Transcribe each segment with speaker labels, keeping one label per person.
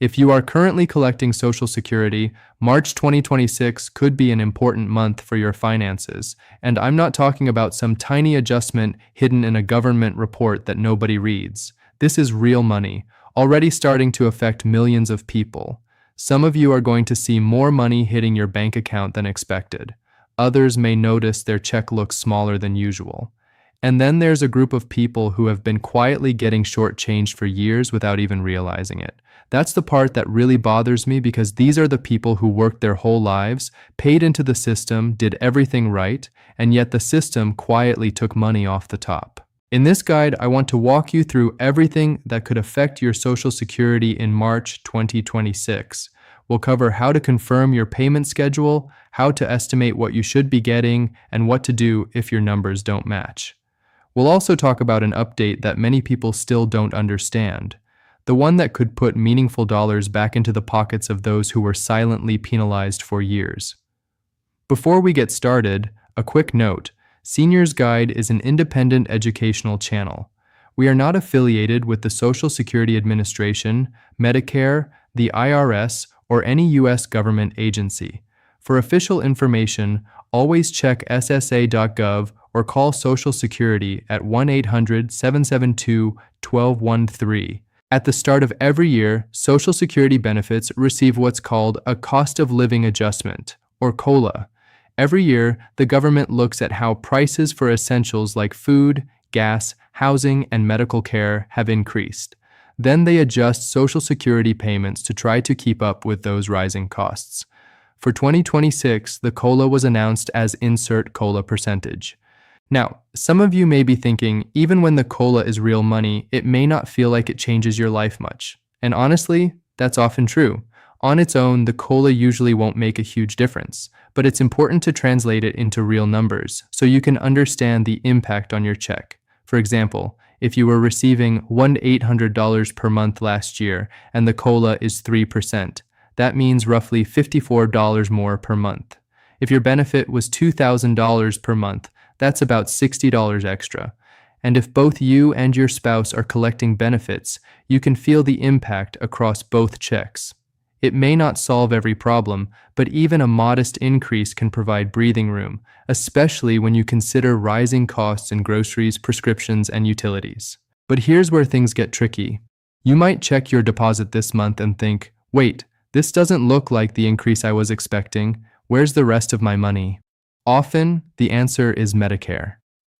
Speaker 1: If you are currently collecting Social Security, March 2026 could be an important month for your finances, and I'm not talking about some tiny adjustment hidden in a government report that nobody reads. This is real money, already starting to affect millions of people. Some of you are going to see more money hitting your bank account than expected. Others may notice their check looks smaller than usual. And then there's a group of people who have been quietly getting shortchanged for years without even realizing it. That's the part that really bothers me, because these are the people who worked their whole lives, paid into the system, did everything right, and yet the system quietly took money off the top. In this guide, I want to walk you through everything that could affect your Social Security in March 2026. We'll cover how to confirm your payment schedule, how to estimate what you should be getting, and what to do if your numbers don't match. We'll also talk about an update that many people still don't understand, the one that could put meaningful dollars back into the pockets of those who were silently penalized for years. Before we get started, a quick note: Seniors Guide is an independent educational channel. We are not affiliated with the Social Security Administration, Medicare, the IRS, or any U.S. government agency. For official information, always check ssa.gov or call Social Security at 1-800-772-1213. At the start of every year, Social Security benefits receive what's called a cost of living adjustment, or COLA. Every year, the government looks at how prices for essentials like food, gas, housing, and medical care have increased. Then they adjust Social Security payments to try to keep up with those rising costs. For 2026, the COLA was announced as insert COLA percentage. Now, some of you may be thinking, even when the COLA is real money, it may not feel like it changes your life much. And honestly, that's often true. On its own, the COLA usually won't make a huge difference, but it's important to translate it into real numbers so you can understand the impact on your check. For example, if you were receiving $1,800 per month last year and the COLA is 3%, that means roughly $54 more per month. If your benefit was $2,000 per month, that's about $60 extra. And if both you and your spouse are collecting benefits, you can feel the impact across both checks. It may not solve every problem, but even a modest increase can provide breathing room, especially when you consider rising costs in groceries, prescriptions, and utilities. But here's where things get tricky. You might check your deposit this month and think, wait, this doesn't look like the increase I was expecting. Where's the rest of my money? Often, the answer is Medicare.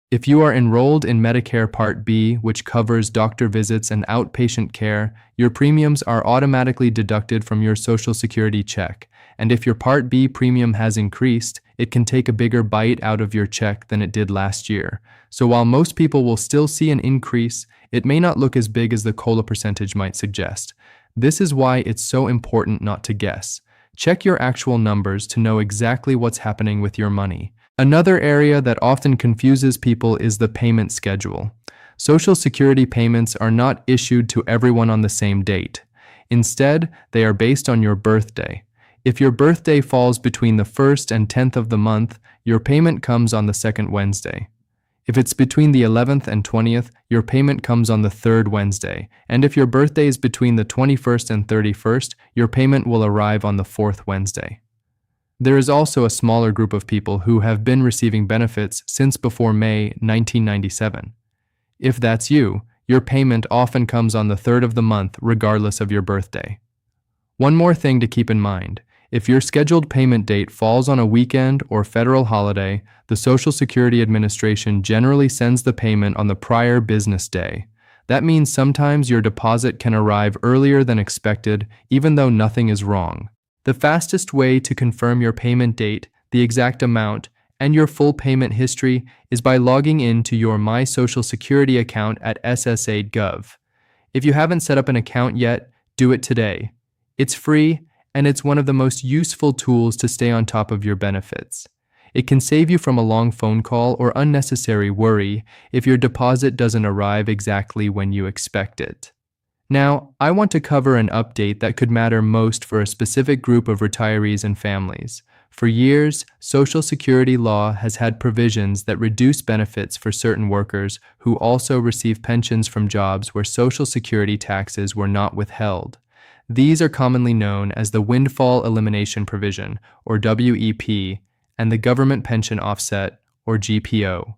Speaker 1: If you are enrolled in Medicare Part B, which covers doctor visits and outpatient care, your premiums are automatically deducted from your Social Security check. And if your Part B premium has increased, it can take a bigger bite out of your check than it did last year. So while most people will still see an increase, it may not look as big as the COLA percentage might suggest. This is why it's so important not to guess. Check your actual numbers to know exactly what's happening with your money. Another area that often confuses people is the payment schedule. Social Security payments are not issued to everyone on the same date. Instead, they are based on your birthday. If your birthday falls between the 1st and 10th of the month, your payment comes on the second Wednesday. If it's between the 11th and 20th, your payment comes on the third Wednesday. And if your birthday is between the 21st and 31st, your payment will arrive on the fourth Wednesday. There is also a smaller group of people who have been receiving benefits since before May 1997. If that's you, your payment often comes on the third of the month regardless of your birthday. One more thing to keep in mind. If your scheduled payment date falls on a weekend or federal holiday, the Social Security Administration generally sends the payment on the prior business day. That means sometimes your deposit can arrive earlier than expected, even though nothing is wrong. The fastest way to confirm your payment date, the exact amount, and your full payment history is by logging in to your My Social Security account at ssa.gov. If you haven't set up an account yet, do it today. It's free, and it's one of the most useful tools to stay on top of your benefits. It can save you from a long phone call or unnecessary worry if your deposit doesn't arrive exactly when you expect it. Now, I want to cover an update that could matter most for a specific group of retirees and families. For years, Social Security law has had provisions that reduce benefits for certain workers who also receive pensions from jobs where Social Security taxes were not withheld. These are commonly known as the Windfall Elimination Provision, or WEP, and the Government Pension Offset, or GPO.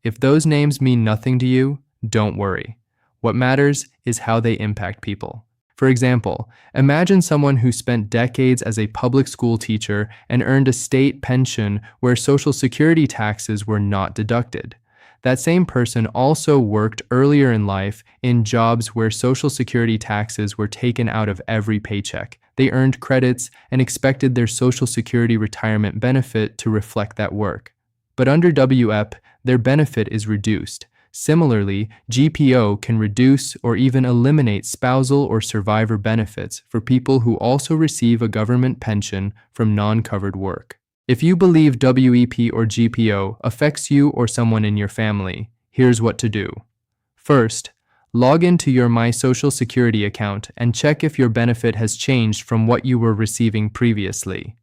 Speaker 1: If those names mean nothing to you, don't worry. What matters is how they impact people. For example, imagine someone who spent decades as a public school teacher and earned a state pension where Social Security taxes were not deducted. That same person also worked earlier in life in jobs where Social Security taxes were taken out of every paycheck. They earned credits and expected their Social Security retirement benefit to reflect that work. But under WEP, their benefit is reduced. Similarly, GPO can reduce or even eliminate spousal or survivor benefits for people who also receive a government pension from non-covered work. If you believe WEP or GPO affects you or someone in your family, here's what to do. First, log into your My Social Security account and check if your benefit has changed from what you were receiving previously.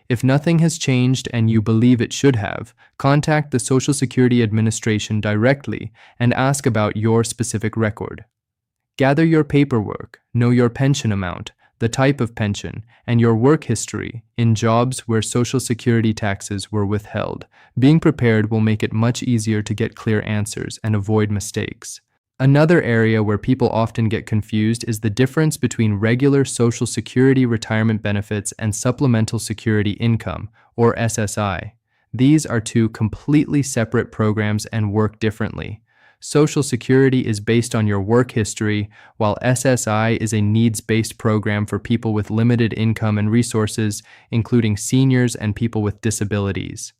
Speaker 1: If nothing has changed and you believe it should have, contact the Social Security Administration directly and ask about your specific record. Gather your paperwork, know your pension amount, the type of pension, and your work history in jobs where Social Security taxes were withheld. Being prepared will make it much easier to get clear answers and avoid mistakes. Another area where people often get confused is the difference between regular Social Security retirement benefits and Supplemental Security Income, or SSI. These are two completely separate programs and work differently. Social Security is based on your work history, while SSI is a needs-based program for people with limited income and resources, including seniors and people with disabilities.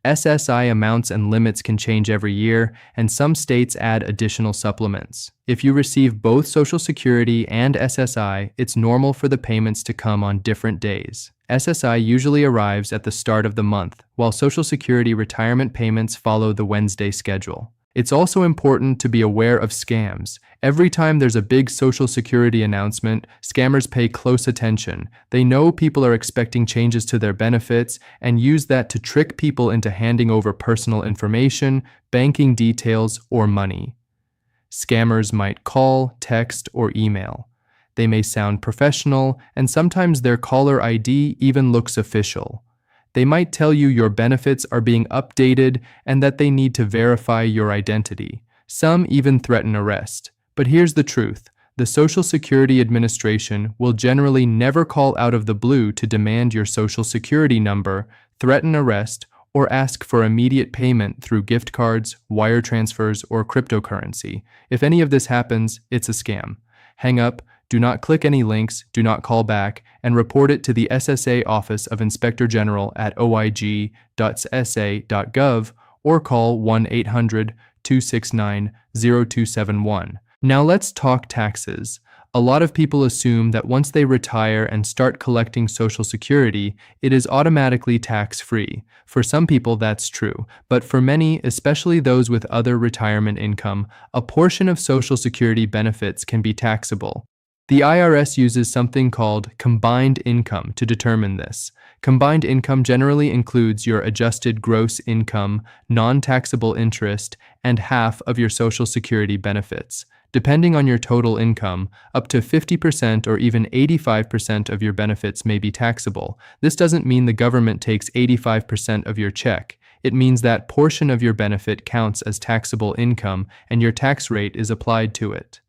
Speaker 1: SSI amounts and limits can change every year, and some states add additional supplements. If you receive both Social Security and SSI, it's normal for the payments to come on different days. SSI usually arrives at the start of the month, while Social Security retirement payments follow the Wednesday schedule. It's also important to be aware of scams. Every time there's a big Social Security announcement, scammers pay close attention. They know people are expecting changes to their benefits and use that to trick people into handing over personal information, banking details, or money. Scammers might call, text, or email. They may sound professional, and sometimes their caller ID even looks official. They might tell you your benefits are being updated and that they need to verify your identity. Some even threaten arrest. But here's the truth. The Social Security Administration will generally never call out of the blue to demand your Social Security number, threaten arrest, or ask for immediate payment through gift cards, wire transfers, or cryptocurrency. If any of this happens, it's a scam. Hang up. Do not click any links, do not call back, and report it to the SSA Office of Inspector General at oig.ssa.gov or call 1-800-269-0271. Now let's talk taxes. A lot of people assume that once they retire and start collecting Social Security, it is automatically tax-free. For some people, that's true, but for many, especially those with other retirement income, a portion of Social Security benefits can be taxable. The IRS uses something called combined income to determine this. Combined income generally includes your adjusted gross income, non-taxable interest, and half of your Social Security benefits. Depending on your total income, up to 50% or even 85% of your benefits may be taxable. This doesn't mean the government takes 85% of your check. It means that portion of your benefit counts as taxable income and your tax rate is applied to it.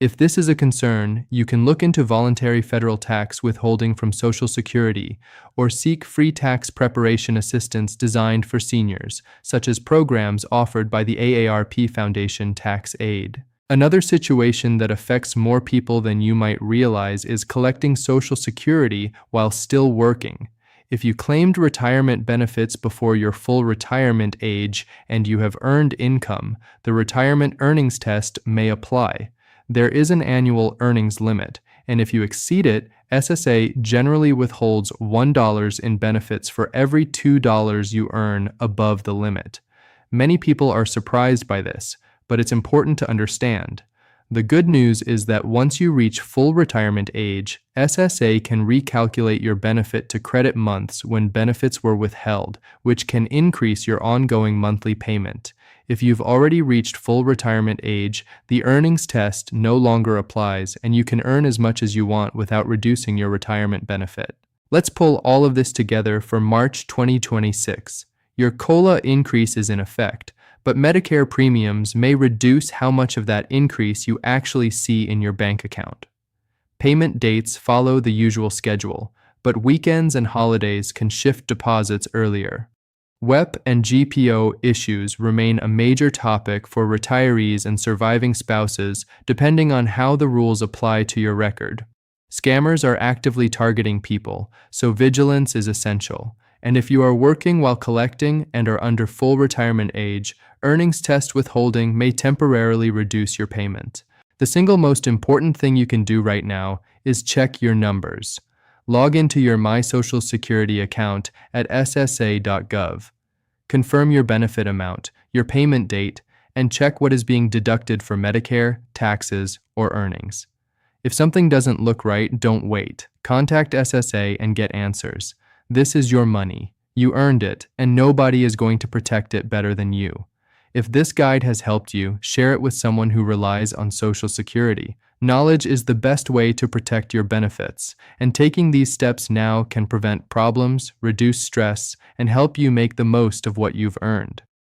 Speaker 1: If this is a concern, you can look into voluntary federal tax withholding from Social Security or seek free tax preparation assistance designed for seniors, such as programs offered by the AARP Foundation Tax Aid. Another situation that affects more people than you might realize is collecting Social Security while still working. If you claimed retirement benefits before your full retirement age and you have earned income, the retirement earnings test may apply. There is an annual earnings limit, and if you exceed it, SSA generally withholds $1 in benefits for every $2 you earn above the limit. Many people are surprised by this, but it's important to understand. The good news is that once you reach full retirement age, SSA can recalculate your benefit to credit months when benefits were withheld, which can increase your ongoing monthly payment. If you've already reached full retirement age, the earnings test no longer applies and you can earn as much as you want without reducing your retirement benefit. Let's pull all of this together for March 2026. Your COLA increase is in effect, but Medicare premiums may reduce how much of that increase you actually see in your bank account. Payment dates follow the usual schedule, but weekends and holidays can shift deposits earlier. WEP and GPO issues remain a major topic for retirees and surviving spouses depending on how the rules apply to your record. Scammers are actively targeting people, so vigilance is essential. And if you are working while collecting and are under full retirement age, earnings test withholding may temporarily reduce your payment. The single most important thing you can do right now is check your numbers. Log into your My Social Security account at ssa.gov. Confirm your benefit amount, your payment date, and check what is being deducted for Medicare, taxes, or earnings. If something doesn't look right, don't wait. Contact SSA and get answers. This is your money. You earned it, and nobody is going to protect it better than you. If this guide has helped you, share it with someone who relies on Social Security. Knowledge is the best way to protect your benefits, and taking these steps now can prevent problems, reduce stress, and help you make the most of what you've earned.